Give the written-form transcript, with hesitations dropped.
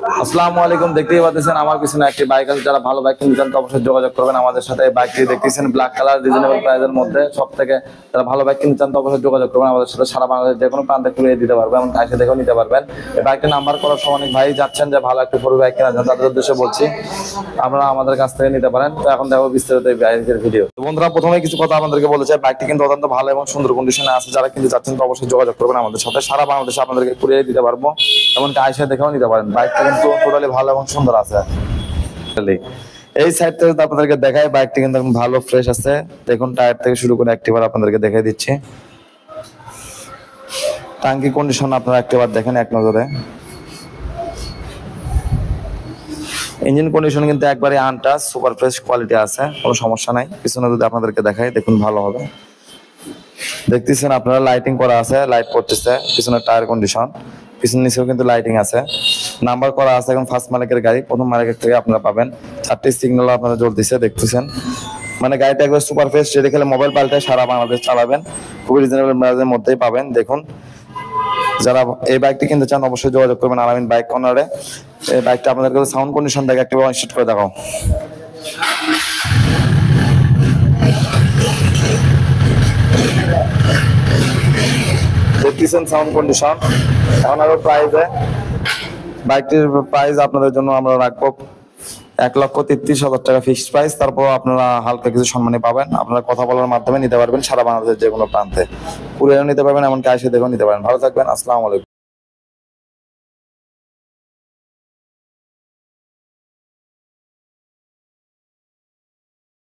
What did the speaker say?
আসসালামু আলাইকুম। দেখতেই পাচ্ছেন আমার পিছনে একটি বাইক আছে। যারা ভালো বাইক কিনতে চান তো অবশ্যই যোগাযোগ করবেন আমাদের সাথে। এই বাইকটি দেখতেছেন ব্ল্যাক কালার, রিজনেবল প্রাইসের মধ্যে। সব থেকে যারা ভালো বাইক কিনতে চান তো অবশ্যই যোগাযোগ করবেন আমাদের সাথে। সারা বাংলাদেশ যে কোনো প্রান্তে ঘুরিয়ে দিতে পারবো এবং এসে দেখেও নিতে পারবেন। এই বাইকটি নাম্বার করার সময় অনেক ভাই যাচ্ছেন যে ভালো একটি ফোর বাইক কেনার জন্য, তাদের উদ্দেশ্যে বলছি আপনারা আমাদের কাছ থেকে নিতে পারেন। তো এখন দেখো বিস্তারিত এই বাইকের ভিডিও। তো বন্ধুরা, প্রথমে কিছু কথা আপনাদেরকে বলতে চাই। বাইকটি কিন্তু অত্যন্ত ভালো এবং সুন্দর কন্ডিশনে আছে। যারা কিন্তু যাচ্ছেন তো অবশ্যই যোগাযোগ করবেন আমাদের সাথে। সারা বাংলাদেশে আপনাদেরকে ঘুরিয়ে দিতে পারবো, এমনকি এসে দেখেও নিতে পারেন। বাইকটা কিন্তু টোটালি ভালো এবং সুন্দর আছে। এই সাইড থেকে আপনাদেরকে দেখাই, বাইকটি কিন্তু ভালো ফ্রেশ আছে। দেখুন টায়ার থেকে শুরু করে একটিবার আপনাদেরকে দেখাই দিচ্ছি। টাঙ্কি কন্ডিশন আপনারা একটিবার দেখেন এক নজরে। ইঞ্জিন কন্ডিশন কিন্তু একবারে আনটাচ, সুপার ফ্রেশ কোয়ালিটি আছে, কোনো সমস্যা নাই। পিছনে যদি আপনাদেরকে দেখাই দেখুন ভালো হবে। দেখতেছেন আপনারা লাইটিং করা আছে, লাইট পড়তেছে। পিছনের টায়ার কন্ডিশন, পিছন নিচেও কিন্তু লাইটিং আছে। নাম্বার করা আছে। এখন ফার্স্ট মালিকের গাড়ি, প্রথম মালিকের থেকে আপনারা পাবেন। 4টি সিগন্যাল আপনারা জোর দিচ্ছে, দেখতেছেন। মানে গাড়িটা একবার সুপার ফ্রেশ, যেটা খেলে মোবাইল পাল্টায় সারা বাংলাদেশ চালাবেন। খুবই রিজনেবল প্রাইসের মধ্যেই পাবেন। দেখুন যারা এই বাইকটি কিনতে চান অবশ্যই যোগাযোগ করবেন আলামিন বাইক কর্নারে। এই বাইকটা আপনাদেরকে সাউন্ড কন্ডিশন দেখে একটু স্টার্ট করে দেখাও। দেখতেছেন সাউন্ড কন্ডিশন। এখন আরো প্রাইসে বাইকটির প্রাইস আপনাদের জন্য আমরা রাখবো 1,33,000 টাকা ফিক্সড প্রাইস। তারপর আপনারা হালকা কিছু সম্মানী পাবেন। আপনারা কথা বলার মাধ্যমে নিতে পারবেন সারা বাংলাদেশের যে কোনো প্রান্তে। কুরিয়ারও নিতে পারবেন, এমনকি এসে দেখেও নিতে পারেন। ভালো থাকবেন। আসসালামু আলাইকুম।